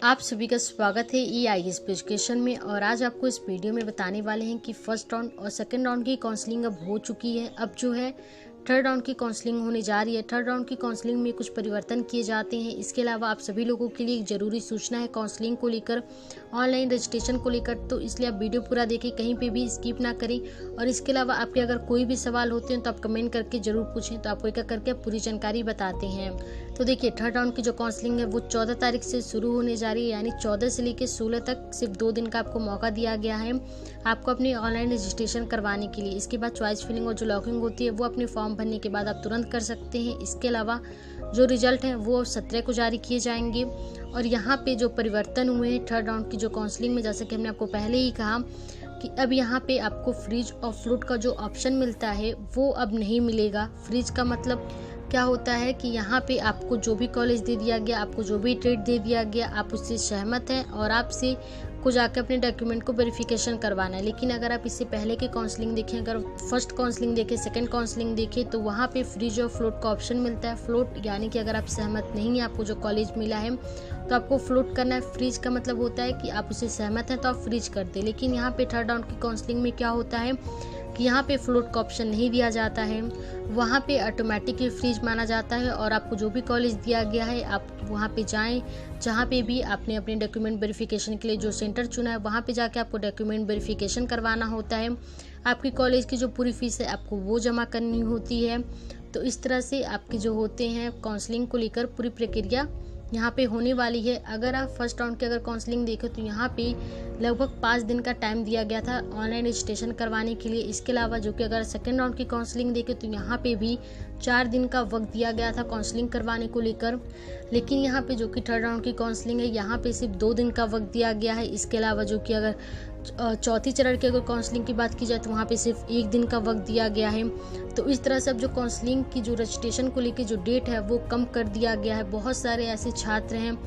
आप सभी का स्वागत है EIS एजुकेशन में। और आज आपको इस वीडियो में बताने वाले हैं कि फर्स्ट राउंड और सेकंड राउंड की काउंसलिंग अब हो चुकी है। अब जो है थर्ड राउंड की काउंसलिंग होने जा रही है। थर्ड राउंड की काउंसलिंग में कुछ परिवर्तन किए जाते हैं। इसके अलावा आप सभी लोगों के लिए एक ज़रूरी सूचना है काउंसलिंग को लेकर, ऑनलाइन रजिस्ट्रेशन को लेकर, तो इसलिए आप वीडियो पूरा देखें, कहीं पे भी स्किप ना करें। और इसके अलावा आपके अगर कोई भी सवाल होते हैं तो आप कमेंट करके ज़रूर पूछें, तो आपको एक एक करके पूरी जानकारी बताते हैं। तो देखिए, थर्ड राउंड की जो काउंसलिंग है वो 14 तारीख से शुरू होने जा रही है, यानी 14 से लेकर 16 तक सिर्फ 2 दिन का आपको मौका दिया गया है आपको अपनी ऑनलाइन रजिस्ट्रेशन करवाने के लिए। इसके बाद चॉइस फिलिंग और जो लॉगिंग होती है वो अपने फॉर्म भरने के बाद आप तुरंत कर सकते हैं। इसके अलावा जो रिजल्ट हैं वो 17 को जारी किए जाएंगे। और यहाँ पे जो परिवर्तन हुए हैं थर्ड राउंड की जो काउंसलिंग में, जैसे कि हमने आपको पहले ही कहा कि अब यहाँ पे आपको फ्रीज और फ्लूट का जो ऑप्शन मिलता है वो अब नहीं मिलेगा। फ्रीज का मतलब क्या होता है कि यहाँ पे आपको जो भी कॉलेज दे दिया गया, आपको जो भी ट्रेड दे दिया गया, आप उससे सहमत हैं और आपसे को जाकर अपने डॉक्यूमेंट को वेरिफिकेशन करवाना है। लेकिन अगर आप इससे पहले की काउंसलिंग देखें, अगर फर्स्ट काउंसलिंग देखें, सेकंड काउंसलिंग देखें, तो वहाँ पे फ्रीज और फ्लोट का ऑप्शन मिलता है। फ्लोट यानी कि अगर आप सहमत नहीं है, आपको जो कॉलेज मिला है तो आपको फ्लोट करना है। फ्रीज का मतलब होता है कि आप उससे सहमत हैं तो आप फ्रीज कर दें। लेकिन यहाँ पे थर्ड राउंड की काउंसलिंग में क्या होता है कि यहाँ पे फ्लोट का ऑप्शन नहीं दिया जाता है, वहाँ पे ऑटोमेटिकली फ्रीज माना जाता है। और आपको जो भी कॉलेज दिया गया है आप वहाँ पे जाएं, जहाँ पे भी आपने अपने डॉक्यूमेंट वेरिफिकेशन के लिए जो सेंटर चुना है वहाँ पे जाके आपको डॉक्यूमेंट वेरिफिकेशन करवाना होता है। आपकी कॉलेज की जो पूरी फीस है आपको वो जमा करनी होती है। तो इस तरह से आपके जो होते हैं काउंसलिंग को लेकर पूरी प्रक्रिया यहाँ पे होने वाली है। अगर आप फर्स्ट राउंड की अगर काउंसलिंग देखें तो यहाँ पे लगभग 5 दिन का टाइम दिया गया था ऑनलाइन रजिस्ट्रेशन करवाने के लिए। इसके अलावा जो कि अगर सेकेंड राउंड की काउंसलिंग देखें तो यहाँ पे भी 4 दिन का वक्त दिया गया था काउंसलिंग करवाने को लेकर। लेकिन यहाँ पे जो कि थर्ड राउंड की काउंसलिंग है यहाँ पे सिर्फ 2 दिन का वक्त दिया गया है। इसके अलावा जो कि अगर चौथी चरण की अगर काउंसलिंग की बात की जाए तो वहाँ पे सिर्फ 1 दिन का वक्त दिया गया है। तो इस तरह से अब जो काउंसलिंग की जो रजिस्ट्रेशन को लेकर जो डेट है वो कम कर दिया गया है। बहुत सारे ऐसे छात्र हैं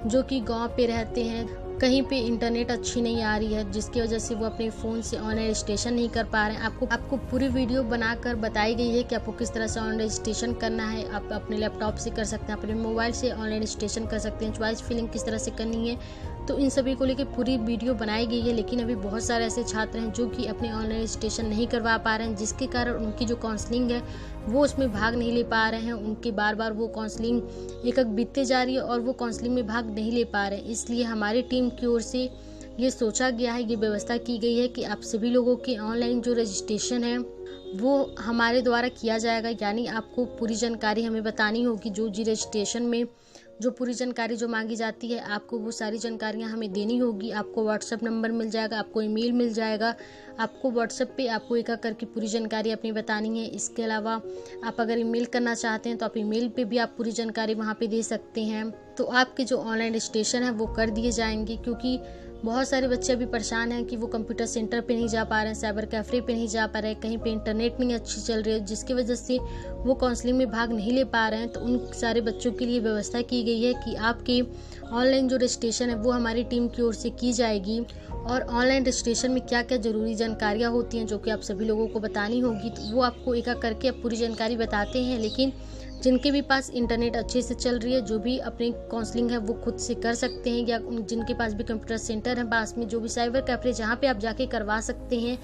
जो कि गांव पे रहते हैं, कहीं पे इंटरनेट अच्छी नहीं आ रही है, जिसकी वजह से वो अपने फ़ोन से ऑनलाइन रजिस्ट्रेशन नहीं कर पा रहे हैं। आपको पूरी वीडियो बनाकर बताई गई है कि आपको किस तरह से ऑनलाइन रजिस्ट्रेशन करना है। आप अपने लैपटॉप से कर सकते हैं, अपने मोबाइल से ऑनलाइन रजिस्ट्रेशन कर सकते हैं, चॉइस फिलिंग किस तरह से करनी है, तो इन सभी को लेकर पूरी वीडियो बनाई गई है। लेकिन अभी बहुत सारे ऐसे छात्र हैं जो कि अपने ऑनलाइन रजिस्ट्रेशन नहीं करवा पा रहे हैं, जिसके कारण उनकी जो काउंसलिंग है वो उसमें भाग नहीं ले पा रहे हैं। उनके बार बार वो काउंसलिंग एक बीतते जा रही है और वो काउंसलिंग में भाग नहीं ले पा रहे हैं। इसलिए हमारी टीम की ओर से ये सोचा गया है, ये व्यवस्था की गई है कि आप सभी लोगों की ऑनलाइन जो रजिस्ट्रेशन है वो हमारे द्वारा किया जाएगा। यानी आपको पूरी जानकारी हमें बतानी होगी। जो जी रजिस्ट्रेशन में जो पूरी जानकारी जो मांगी जाती है आपको वो सारी जानकारियां हमें देनी होगी। आपको व्हाट्सएप नंबर मिल जाएगा, आपको ईमेल मिल जाएगा। आपको व्हाट्सएप पे आपको एक एक करके पूरी जानकारी अपनी बतानी है। इसके अलावा आप अगर ईमेल करना चाहते हैं तो आप ईमेल पे भी आप पूरी जानकारी वहाँ पे दे सकते हैं। तो आपके जो ऑनलाइन रजिस्ट्रेशन है वो कर दिए जाएंगे, क्योंकि बहुत सारे बच्चे अभी परेशान हैं कि वो कंप्यूटर सेंटर पे नहीं जा पा रहे हैं, साइबर कैफे पे नहीं जा पा रहे हैं, कहीं पे इंटरनेट नहीं अच्छी चल रही है, जिसकी वजह से वो काउंसलिंग में भाग नहीं ले पा रहे हैं। तो उन सारे बच्चों के लिए व्यवस्था की गई है कि आपके ऑनलाइन जो रजिस्ट्रेशन है वो हमारी टीम की ओर से की जाएगी। और ऑनलाइन रजिस्ट्रेशन में क्या क्या ज़रूरी जानकारियाँ होती हैं जो कि आप सभी लोगों को बतानी होगी, तो वो आपको एक एक करके पूरी जानकारी बताते हैं। लेकिन जिनके भी पास इंटरनेट अच्छे से चल रही है, जो भी अपनी काउंसलिंग है वो खुद से कर सकते हैं, या जिनके पास भी कंप्यूटर सेंटर है पास में, जो भी साइबर कैफे जहाँ पे आप जाके करवा सकते हैं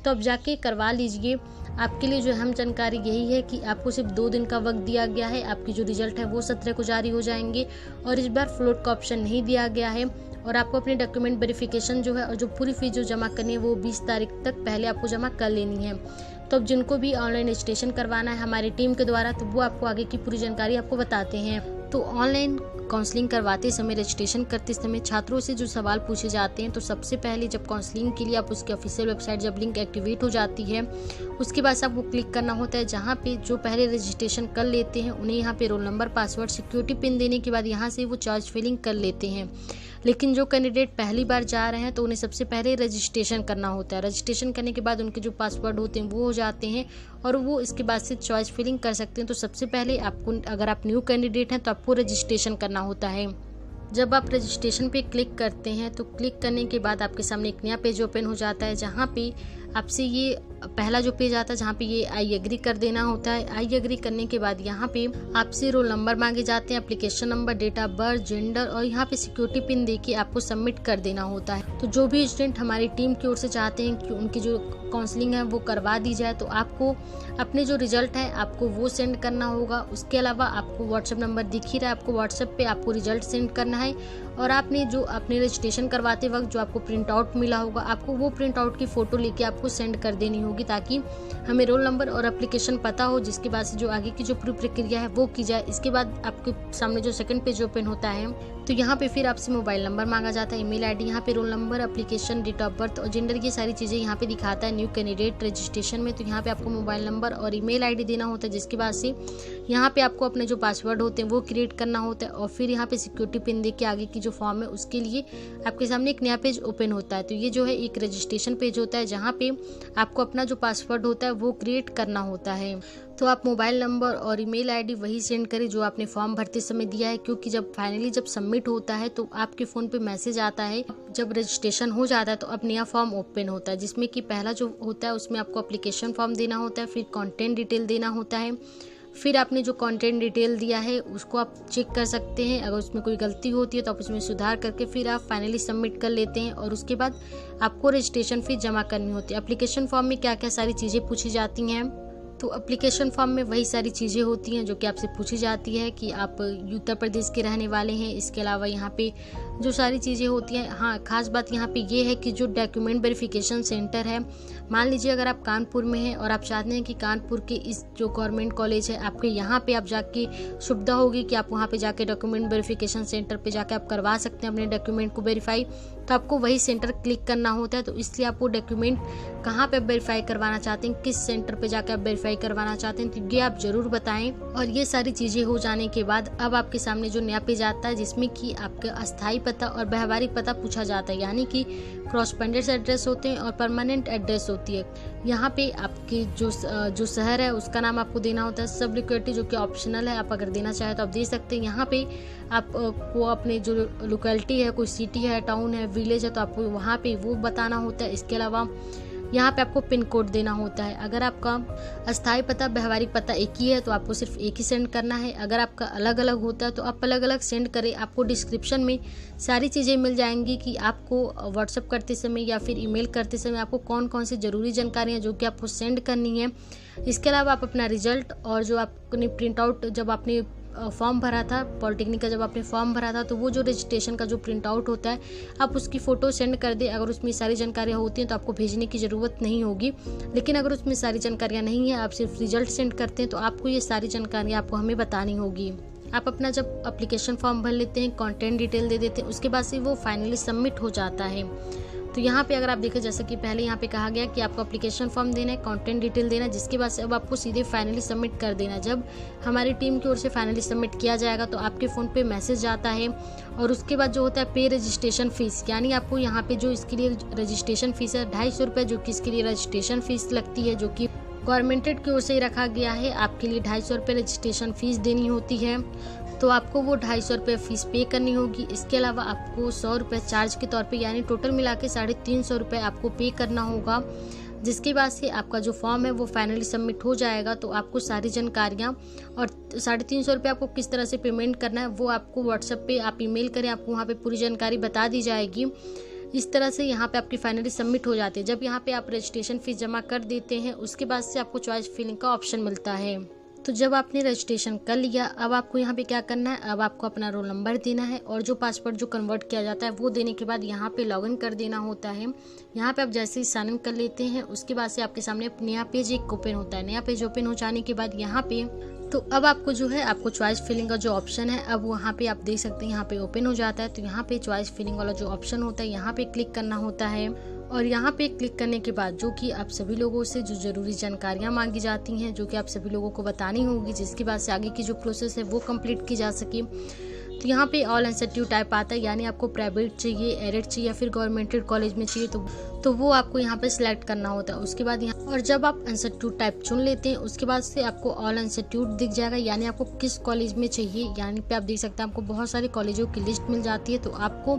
तो आप जाके करवा लीजिए। आपके लिए जो अहम जानकारी यही है कि आपको सिर्फ 2 दिन का वक्त दिया गया है। आपकी जो रिजल्ट है वो 17 को जारी हो जाएंगे। और इस बार फ्लोट का ऑप्शन नहीं दिया गया है। और आपको अपने डॉक्यूमेंट वेरिफिकेशन जो है और जो पूरी फीस जो जमा करनी है वो 20 तारीख तक पहले आपको जमा कर लेनी है। तो अब जिनको भी ऑनलाइन रजिस्ट्रेशन करवाना है हमारी टीम के द्वारा, तो वो आपको आगे की पूरी जानकारी आपको बताते हैं। तो ऑनलाइन काउंसलिंग करवाते समय, रजिस्ट्रेशन करते समय छात्रों से जो सवाल पूछे जाते हैं, तो सबसे पहले जब काउंसलिंग के लिए आप उसके ऑफिशियल वेबसाइट जब लिंक एक्टिवेट हो जाती है उसके बाद आपको क्लिक करना होता है, जहाँ पे जो पहले रजिस्ट्रेशन कर लेते हैं उन्हें यहाँ पे roll number, password, security pin देने के बाद यहाँ से वो चॉइस फिलिंग कर लेते हैं। लेकिन जो कैंडिडेट पहली बार जा रहे हैं तो उन्हें सबसे पहले रजिस्ट्रेशन करना होता है। रजिस्ट्रेशन करने के बाद उनके जो पासवर्ड होते हैं वो हो जाते हैं और वो इसके बाद से चॉइस फिलिंग कर सकते हैं। तो सबसे पहले आपको, अगर आप न्यू कैंडिडेट हैं तो आपको रजिस्ट्रेशन करना होता है। जब आप रजिस्ट्रेशन पे क्लिक करते हैं तो क्लिक करने के बाद आपके सामने एक नया पेज ओपन हो जाता है, जहाँ पे आपसे ये पहला जो पेज आता है जहाँ पे ये आई एग्री कर देना होता है। आई एग्री करने के बाद यहाँ पे आपसे रोल नंबर मांगे जाते हैं, application number, date of birth, gender और यहाँ पे सिक्योरिटी पिन देके आपको सबमिट कर देना होता है। तो जो भी स्टूडेंट हमारी टीम की ओर से चाहते हैं कि उनकी जो काउंसलिंग है वो करवा दी जाए, तो आपको अपने जो रिजल्ट है आपको वो सेंड करना होगा। उसके अलावा आपको व्हाट्सएप नंबर दिख ही रहा है, आपको व्हाट्सएप पे आपको रिजल्ट सेंड करना है और आपने जो अपने रजिस्ट्रेशन करवाते वक्त जो आपको प्रिंट आउट मिला होगा, आपको वो प्रिंट आउट की फ़ोटो लेके आपको सेंड कर देनी होगी, ताकि हमें रोल नंबर और एप्लीकेशन पता हो, जिसके बाद से जो आगे की जो पूरी प्रक्रिया है वो की जाए। इसके बाद आपके सामने जो सेकंड पेज ओपन होता है तो यहाँ पे फिर आपसे मोबाइल नंबर मांगा जाता है, ईमेल आईडी, यहाँ पे roll number, application, date of birth और जेंडर, ये सारी चीज़ें यहाँ पे दिखाता है न्यू कैंडिडेट रजिस्ट्रेशन में। तो यहाँ पे आपको मोबाइल नंबर और ईमेल आईडी देना होता है, जिसके बाद से यहाँ पे आपको अपने जो पासवर्ड होते हैं वो क्रिएट करना होता है और फिर यहाँ पे सिक्योरिटी पिन दे के आगे की जो फॉर्म है उसके लिए आपके सामने एक नया पेज ओपन होता है। तो ये जो है एक रजिस्ट्रेशन पेज होता है जहाँ पे आपको अपना जो पासवर्ड होता है वो क्रिएट करना होता है। तो आप मोबाइल नंबर और ईमेल आईडी वही सेंड करें जो आपने फॉर्म भरते समय दिया है, क्योंकि जब फाइनली जब सबमिट होता है तो आपके फ़ोन पे मैसेज आता है, जब रजिस्ट्रेशन हो जाता है तो अब नया फॉर्म ओपन होता है, जिसमें कि पहला जो होता है उसमें आपको एप्लीकेशन फॉर्म देना होता है, फिर कंटेंट डिटेल देना होता है। फिर आपने जो कंटेंट डिटेल दिया है उसको आप चेक कर सकते हैं, अगर उसमें कोई गलती होती है तो आप उसमें सुधार करके फिर आप फाइनली सबमिट कर लेते हैं और उसके बाद आपको रजिस्ट्रेशन फीस जमा करनी होती है। एप्लीकेशन फॉर्म में क्या क्या सारी चीज़ें पूछी जाती हैं, तो एप्लीकेशन फॉर्म में वही सारी चीज़ें होती हैं जो कि आपसे पूछी जाती है कि आप उत्तर प्रदेश के रहने वाले हैं। इसके अलावा यहाँ पे जो सारी चीज़ें होती हैं, हाँ खास बात यहाँ पे ये है कि जो डॉक्यूमेंट वेरिफिकेशन सेंटर है, मान लीजिए अगर आप कानपुर में हैं और आप चाहते हैं कि कानपुर के इस जो गवर्नमेंट कॉलेज है आपके यहाँ पे आप जाके सुविधा होगी कि आप वहाँ पे जाके डॉक्यूमेंट वेरिफिकेशन सेंटर पे जाके आप करवा सकते हैं अपने डॉक्यूमेंट को वेरीफाई, तो आपको वही सेंटर क्लिक करना होता है। तो इसलिए आपको डॉक्यूमेंट कहाँ पे वेरीफाई करवाना चाहते हैं, किस सेंटर पे जाकर आप वेरीफाई करवाना चाहते हैं, तो ये आप जरूर बताएं। और ये सारी चीज़ें हो जाने के बाद अब आपके सामने जो नया पेज आता है जिसमें कि आपका अस्थायी पता और व्यवहारिक पता पूछा जाता है, यानी कि क्रॉसपेंडेंस एड्रेस होते हैं और परमानेंट एड्रेस होती है। यहाँ पे आपके जो शहर है उसका नाम आपको देना होता है, सब लोकेलिटी जो कि ऑप्शनल है, आप अगर देना चाहें तो आप दे सकते हैं। यहाँ पे आप को अपने जो लोकेलिटी है, कोई सिटी है, टाउन है, विलेज है, तो आपको वहाँ पे वो बताना होता है। इसके अलावा यहाँ पे आपको पिन कोड देना होता है। अगर आपका अस्थायी पता व्यवहारिक पता एक ही है तो आपको सिर्फ एक ही सेंड करना है, अगर आपका अलग अलग होता है तो आप अलग अलग सेंड करें। आपको डिस्क्रिप्शन में सारी चीज़ें मिल जाएंगी कि आपको व्हाट्सअप करते समय या फिर ईमेल करते समय आपको कौन कौन सी ज़रूरी जानकारियाँ जो कि आपको सेंड करनी है। इसके अलावा आप अपना रिजल्ट और जो आपने प्रिंट आउट जब आपने फॉर्म भरा था पॉलिटेक्निक का, जब आपने फॉर्म भरा था तो वो जो रजिस्ट्रेशन का जो प्रिंट आउट होता है आप उसकी फ़ोटो सेंड कर दें। अगर उसमें सारी जानकारियाँ होती हैं तो आपको भेजने की ज़रूरत नहीं होगी, लेकिन अगर उसमें सारी जानकारियाँ नहीं है, आप सिर्फ रिजल्ट सेंड करते हैं, तो आपको ये सारी जानकारियाँ आपको हमें बतानी होगी। आप अपना जब एप्लीकेशन फॉर्म भर लेते हैं, कंटेंट डिटेल दे देते हैं, उसके बाद से वो फाइनली सबमिट हो जाता है। तो यहाँ पे अगर आप देखें, जैसे कि पहले यहाँ पे कहा गया कि आपको एप्लीकेशन फॉर्म देना है, कंटेंट डिटेल देना है, जिसके बाद से अब आपको सीधे फाइनली सबमिट कर देना है। जब हमारी टीम की ओर से फाइनली सबमिट किया जाएगा तो आपके फ़ोन पे मैसेज आता है और उसके बाद जो होता है पे रजिस्ट्रेशन फ़ीस, यानी आपको यहाँ पे जो इसके लिए रजिस्ट्रेशन फ़ीस है 250 रुपये, जो कि इसके लिए रजिस्ट्रेशन फ़ीस लगती है, जो कि गवर्नमेंट की ओर से ही रखा गया है। आपके लिए 250 रुपये रजिस्ट्रेशन फ़ीस देनी होती है, तो आपको वो 250 रुपये फ़ीस पे करनी होगी। इसके अलावा आपको 100 रुपये चार्ज के तौर पे, यानी टोटल मिला के 350 रुपये आपको पे करना होगा। जिसके बाद से आपका जो फॉर्म है वो फाइनली सबमिट हो जाएगा। तो आपको सारी जानकारियाँ और 350 रुपये आपको किस तरह से पेमेंट करना है वो आपको व्हाट्सएप पे आप ईमेल करें, आपको वहाँ पे पूरी जानकारी बता दी जाएगी। इस तरह से यहाँ पे आपकी फाइनली सबमिट हो जाती है। जब यहाँ पे आप रजिस्ट्रेशन फ़ीस जमा कर देते हैं उसके बाद से आपको चॉइस फिलिंग का ऑप्शन मिलता है। तो जब आपने रजिस्ट्रेशन कर लिया, अब आपको यहाँ पे क्या करना है, अब आपको अपना रोल नंबर देना है और जो पासवर्ड जो कन्वर्ट किया जाता है वो देने के बाद यहाँ पे लॉगिन कर देना होता है। यहाँ पे आप जैसे ही साइन इन कर लेते हैं उसके बाद से आपके सामने नया पेज एक ओपन होता है। नया पेज ओपन हो जाने के बाद यहाँ पे तो अब आपको जो है आपको चॉइस फिलिंग का जो ऑप्शन है अब वहाँ पे आप देख सकते हैं यहाँ पे ओपन हो जाता है। तो यहाँ पे चॉइस फिलिंग वाला जो ऑप्शन होता है यहाँ पे क्लिक करना होता है और यहाँ पे क्लिक करने के बाद जो कि आप सभी लोगों से जो ज़रूरी जानकारियाँ मांगी जाती हैं जो कि आप सभी लोगों को बतानी होगी, जिसके बाद से आगे की जो प्रोसेस है वो कंप्लीट की जा सके। तो यहाँ पे ऑल इंस्टीट्यूट टाइप आता है, यानी आपको प्राइवेट चाहिए, एडेड चाहिए या फिर गवर्नमेंटेड कॉलेज में चाहिए तो वो आपको यहाँ पे सिलेक्ट करना होता है। उसके बाद यहाँ और जब आप इंस्टीट्यूट टाइप चुन लेते हैं उसके बाद से आपको ऑल इंस्टीट्यूट दिख जाएगा, यानी आपको किस कॉलेज में चाहिए। यानी पे आप देख सकते हैं आपको बहुत सारे कॉलेजों की लिस्ट मिल जाती है, तो आपको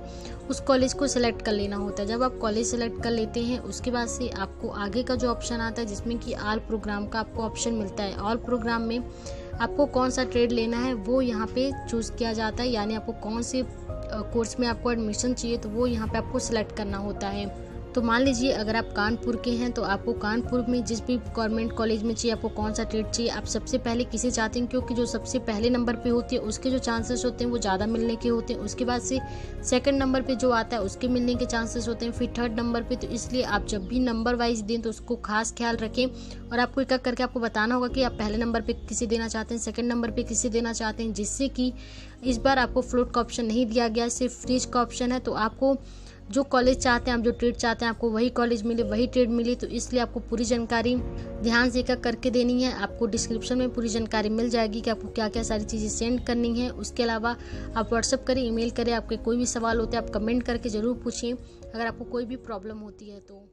उस कॉलेज को सिलेक्ट कर लेना होता है। जब आप कॉलेज सेलेक्ट कर लेते हैं उसके बाद से आपको आगे का जो ऑप्शन आता है जिसमें कि ऑल प्रोग्राम का आपको ऑप्शन मिलता है। ऑल प्रोग्राम में आपको कौन सा ट्रेड लेना है वो यहाँ पे चूज़ किया जाता है, यानी आपको कौन से कोर्स में आपको एडमिशन चाहिए तो वो यहाँ पे आपको सिलेक्ट करना होता है। तो मान लीजिए अगर आप कानपुर के हैं तो आपको कानपुर में जिस भी गवर्नमेंट कॉलेज में चाहिए आपको कौन सा ट्रेड चाहिए, आप सबसे पहले किसे चाहते हैं, क्योंकि जो सबसे पहले नंबर पे होती है उसके जो चांसेस होते हैं वो ज़्यादा मिलने के होते हैं। उसके बाद से सेकंड नंबर पे जो आता है उसके मिलने के चांसेस होते हैं, फिर थर्ड नंबर पे। तो इसलिए आप जब भी नंबर वाइज दें तो उसको खास ख्याल रखें और आपको एक एक करके आपको बताना होगा कि आप पहले नंबर पर किसे देना चाहते हैं, सेकेंड नंबर पर किसे देना चाहते हैं, जिससे कि इस बार आपको फ्लोट का ऑप्शन नहीं दिया गया, सिर्फ फ्रीज का ऑप्शन है। तो आपको जो कॉलेज चाहते हैं, आप जो ट्रेड चाहते हैं आपको वही कॉलेज मिले, वही ट्रेड मिले। तो इसलिए आपको पूरी जानकारी ध्यान से एक करके देनी है। आपको डिस्क्रिप्शन में पूरी जानकारी मिल जाएगी कि आपको क्या क्या सारी चीज़ें सेंड करनी है। उसके अलावा आप व्हाट्सअप करें, ईमेल करें, आपके कोई भी सवाल होते हैं आप कमेंट करके ज़रूर पूछिए अगर आपको कोई भी प्रॉब्लम होती है तो।